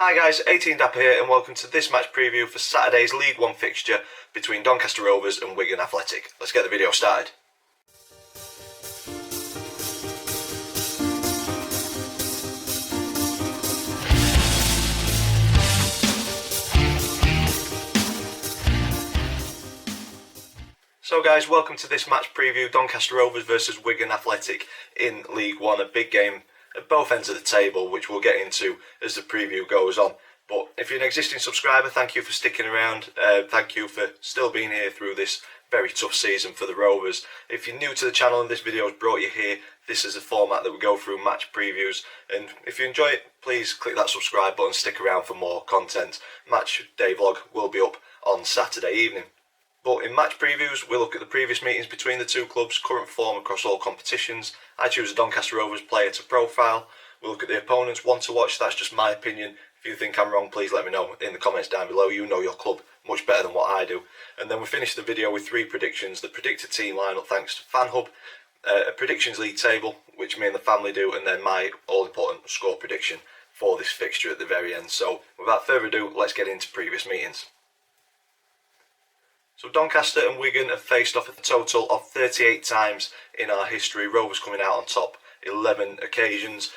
Hi guys, 18 Dapper here and welcome to this match preview for Saturday's League 1 fixture between Doncaster Rovers and Wigan Athletic. Let's get the video started. So guys, welcome to this match preview, Doncaster Rovers versus Wigan Athletic in League 1, a big game at both ends of the table, which we'll get into as the preview goes on. But if you're an existing subscriber, thank you for sticking around. Thank you for still being here through this very tough season for the Rovers. If you're new to the channel and this video has brought you here, this is the format that we go through match previews. And if you enjoy it, please click that subscribe button, stick around for more content. Match day vlog will be up on Saturday evening. But in match previews, we'll look at the previous meetings between the two clubs, current form across all competitions. I choose a Doncaster Rovers player to profile. We'll look at the opponents, one to watch. That's just my opinion. If you think I'm wrong, please let me know in the comments down below. You know your club much better than what I do. And then we finish the video with 3 predictions. The predicted team lineup thanks to FanHub, a predictions league table, which me and the family do, and then my all-important score prediction for this fixture at the very end. So without further ado, let's get into previous meetings. So Doncaster and Wigan have faced off a total of 38 times in our history. Rovers coming out on top 11 occasions.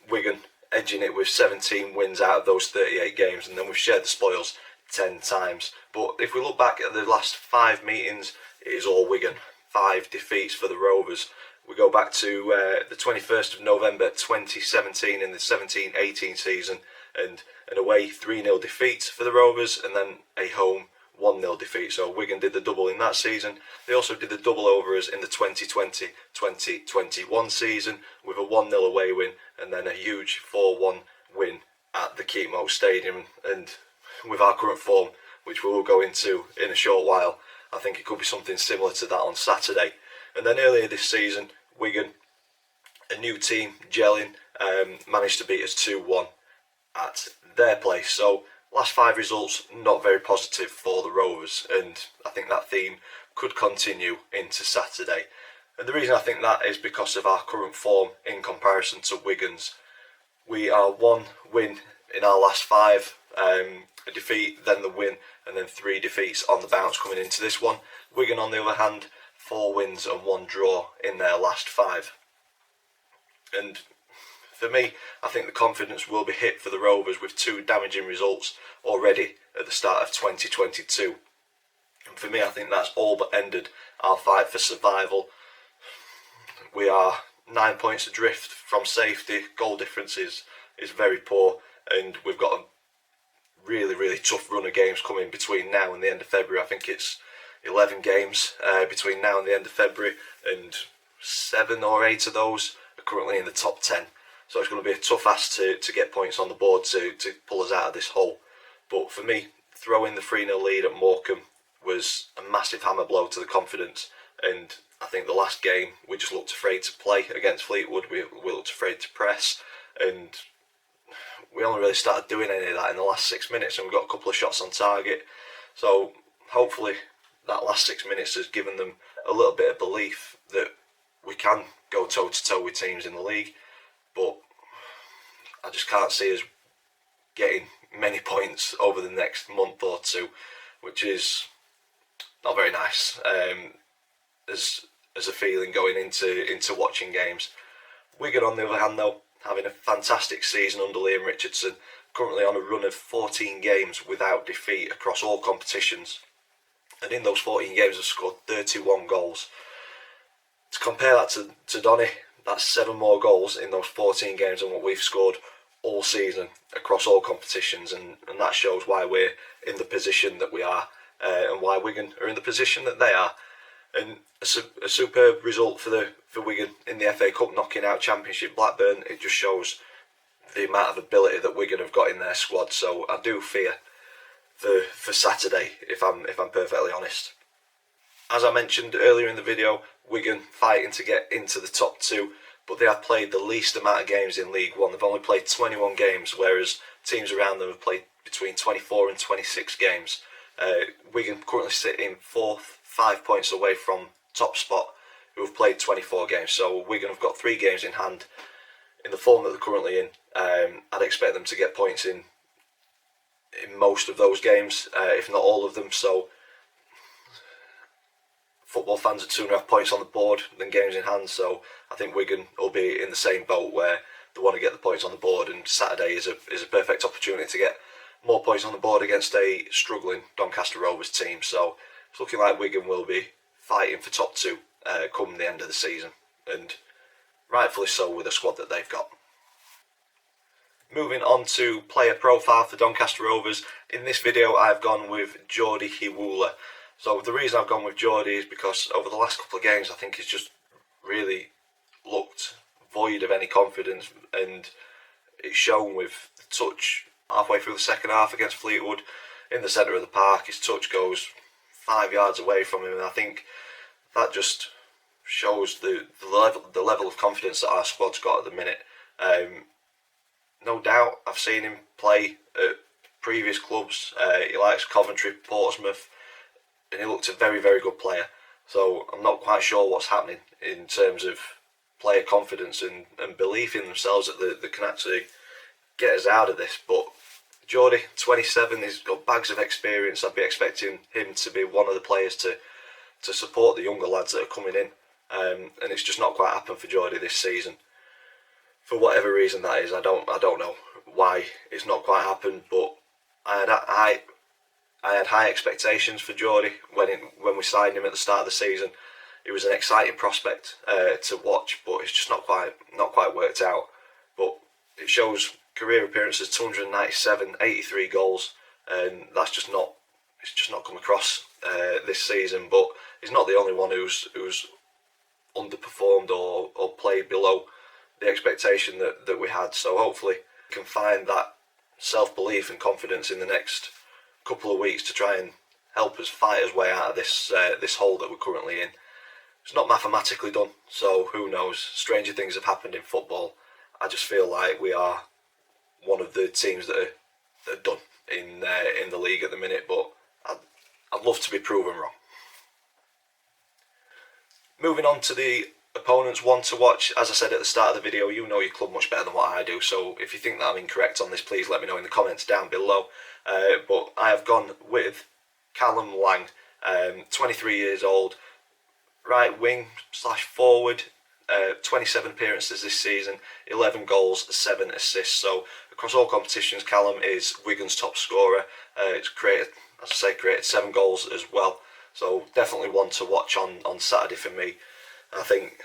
Wigan edging it with 17 wins out of those 38 games, and then we've shared the spoils 10 times. But if we look back at the last 5 meetings, it is all Wigan. 5 defeats for the Rovers. We go back to the 21st of November 2017 in the 17-18 season, and an away 3-0 defeat for the Rovers, and then a home 1-0 defeat. So Wigan did the double in that season. They also did the double over us in the 2020-2021 season with a 1-0 away win and then a huge 4-1 win at the Keepmoat Stadium. And with our current form, which we will go into in a short while, I think it could be something similar to that on Saturday. And then earlier this season, Wigan, a new team, gelling, managed to beat us 2-1 at their place. So last 5 results, not very positive for the Rovers, and I think that theme could continue into Saturday. And the reason I think that is because of our current form in comparison to Wigan's. We are 1 win in our last 5, a defeat, then the win, and then 3 defeats on the bounce coming into this one. Wigan, on the other hand, 4 wins and 1 draw in their last 5. And for me, I think the confidence will be hit for the Rovers with 2 damaging results already at the start of 2022. And for me, I think that's all but ended our fight for survival. We are 9 points adrift from safety. Goal difference is very poor, and we've got a really tough run of games coming between now and the end of February. I think it's 11 games between now and the end of February, and 7 or 8 of those are currently in the top 10. So it's going to be a tough ask to get points on the board to pull us out of this hole. But for me, throwing the 3-0 lead at Morecambe was a massive hammer blow to the confidence. And I think the last game, we just looked afraid to play against Fleetwood. We looked afraid to press. And we only really started doing any of that in the last 6 minutes. And we got a couple of shots on target. So hopefully that last 6 minutes has given them a little bit of belief that we can go toe-to-toe with teams in the league. But I just can't see us getting many points over the next month or 2, which is not very nice as a feeling going into watching games. Wigan, on the other hand, though, having a fantastic season under Liam Richardson, currently on a run of 14 games without defeat across all competitions, and in those 14 games have scored 31 goals. To compare that to Donny, that's 7 more goals in those 14 games than what we've scored all season across all competitions, and that shows why we're in the position that we are, and why Wigan are in the position that they are. And a superb result for Wigan in the FA Cup, knocking out Championship Blackburn. It just shows the amount of ability that Wigan have got in their squad. So I do fear for Saturday, if I'm perfectly honest. As I mentioned earlier in the video, Wigan fighting to get into the top 2, but they have played the least amount of games in League 1. They've only played 21 games, whereas teams around them have played between 24 and 26 games. Wigan currently sit in 4th, 5 points away from top spot, who have played 24 games. So Wigan have got 3 games in hand. In the form that they're currently in, I'd expect them to get points in in most of those games, if not all of them. So football fans would sooner have points on the board than games in hand. So I think Wigan will be in the same boat where they want to get the points on the board, and Saturday is a perfect opportunity to get more points on the board against a struggling Doncaster Rovers team. So it's looking like Wigan will be fighting for top two come the end of the season, and rightfully so with the squad that they've got. Moving on to player profile for Doncaster Rovers. In this video I've gone with Jordy Hiwula. So the reason I've gone with Jordy is because over the last couple of games I think he's just really looked void of any confidence, and it's shown with the touch halfway through the second half against Fleetwood in the centre of the park. His touch goes 5 yards away from him, and I think that just shows the level of confidence that our squad's got at the minute. No doubt I've seen him play at previous clubs. He likes Coventry, Portsmouth, and he looked a very, very good player. So I'm not quite sure what's happening in terms of player confidence and belief in themselves that can actually get us out of this. But Jordy, 27, he's got bags of experience. I'd be expecting him to be one of the players to support the younger lads that are coming in. And it's just not quite happened for Jordy this season. For whatever reason that is, I don't know why it's not quite happened. But I had high expectations for Jordy when we signed him at the start of the season. It was an exciting prospect to watch, but it's just not quite worked out. But it shows career appearances 297, 83 goals, and it's just not come across this season. But he's not the only one who's underperformed or played below the expectation that we had. So hopefully we can find that self-belief and confidence in the next couple of weeks to try and help us fight our way out of this hole that we're currently in. It's not mathematically done, so who knows? Stranger things have happened in football. I just feel like we are one of the teams that are done in the league at the minute, but I'd love to be proven wrong. Moving on to the opponents, one to watch. As I said at the start of the video, you know your club much better than what I do, so if you think that I'm incorrect on this, please let me know in the comments down below. But I have gone with Callum Lang, 23 years old, right wing / forward, 27 appearances this season, 11 goals, 7 assists. So across all competitions, Callum is Wigan's top scorer. It's created 7 goals as well. So definitely one to watch on Saturday for me. I think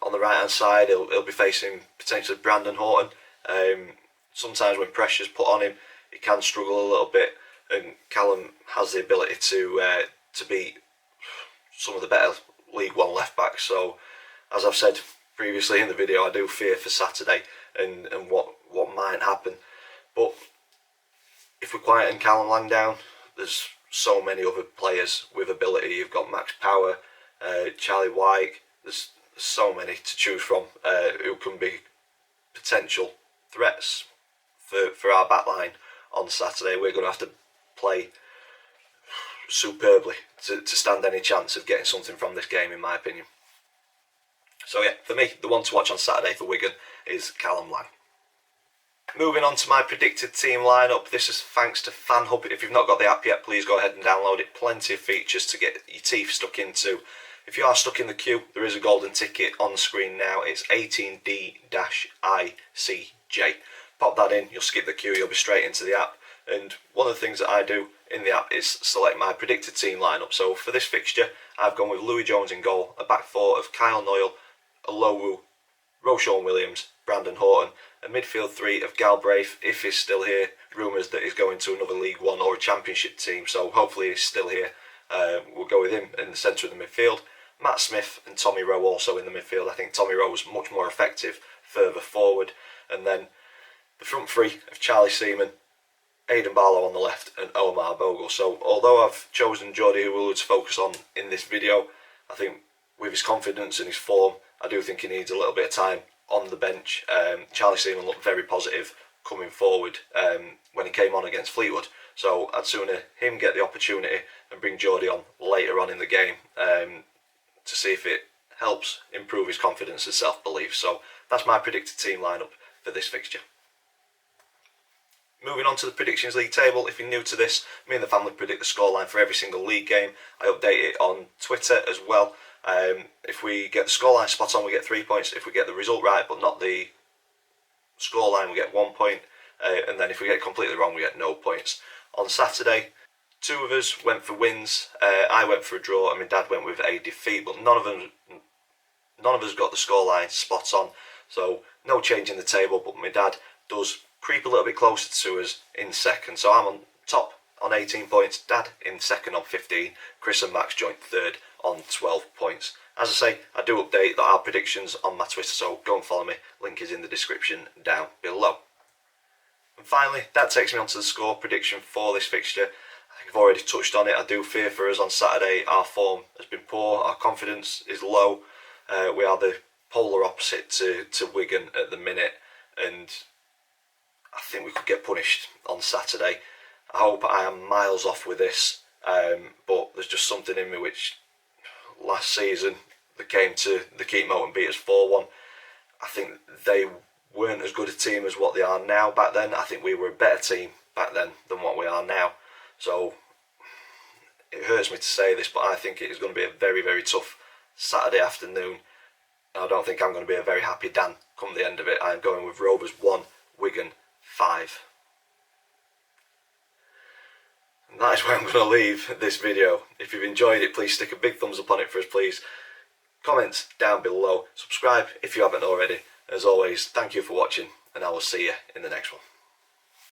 on the right hand side he'll be facing potentially Brandon Horton. Sometimes when pressure's put on him, he can struggle a little bit, and Callum has the ability to beat some of the better League One left backs. So as I've said previously in the video, I do fear for Saturday and what might happen. But if we quieten Callum Lang down, there's so many other players with ability. You've got Max Power, Charlie White. There's so many to choose from who can be potential threats for our backline on Saturday. We're going to have to play superbly to stand any chance of getting something from this game, in my opinion. So yeah, for me, the one to watch on Saturday for Wigan is Callum Lang. Moving on to my predicted team lineup. This is thanks to FanHub. If you've not got the app yet, please go ahead and download it. Plenty of features to get your teeth stuck into. If you are stuck in the queue, there is a golden ticket on screen now. It's 18D-ICJ. Pop that in, you'll skip the queue, you'll be straight into the app. And one of the things that I do in the app is select my predicted team lineup. So for this fixture, I've gone with Louis Jones in goal, a back four of Kyle Noyle, Olowu, Roshan Williams, Brandon Horton, a midfield three of Galbraith, if he's still here. Rumours that he's going to another League One or a Championship team, so hopefully he's still here. We'll go with him in the centre of the midfield. Matt Smith and Tommy Rowe also in the midfield. I think Tommy Rowe was much more effective further forward. And then the front three of Charlie Seaman, Aidan Barlow on the left, and Omar Bogle. So although I've chosen Jordy Hiwula to focus on in this video, I think with his confidence and his form, I do think he needs a little bit of time on the bench. Charlie Seaman looked very positive coming forward when he came on against Fleetwood. So I'd sooner him get the opportunity and bring Jordy on later on in the game to see if it helps improve his confidence and self-belief. So that's my predicted team lineup for this fixture. Moving on to the Predictions League table, if you're new to this, me and the family predict the scoreline for every single league game. I update it on Twitter as well. If we get the scoreline spot on, we get 3 points. If we get the result right but not the scoreline, we get 1 point. And then if we get it completely wrong, we get no points. On Saturday, two of us went for wins. I went for a draw and my dad went with a defeat, but none of us got the scoreline spot on. So no change in the table, but my dad does creep a little bit closer to us in second. So I'm on top on 18 points, Dad in second on 15, Chris and Max joint third on 12 points. As I say, I do update our predictions on my Twitter, so go and follow me. Link is in the description down below. And finally, that takes me on to the score prediction for this fixture. I think I've already touched on it. I do fear for us on Saturday. Our form has been poor, our confidence is low. We are the polar opposite to Wigan at the minute, and I think we could get punished on Saturday. I hope I am miles off with this, but there's just something in me which last season they came to the Keepmoat and beat us 4-1. I think they weren't as good a team as what they are now back then. I think we were a better team back then than what we are now. So it hurts me to say this, but I think it is going to be a very, very tough Saturday afternoon. I don't think I'm going to be a very happy Dan come the end of it. I'm going with Rovers 1, Wigan 5. And that is where I'm going to leave this video. If you've enjoyed it, please stick a big thumbs up on it for us, please. Comment down below. Subscribe if you haven't already. As always, thank you for watching, and I will see you in the next one.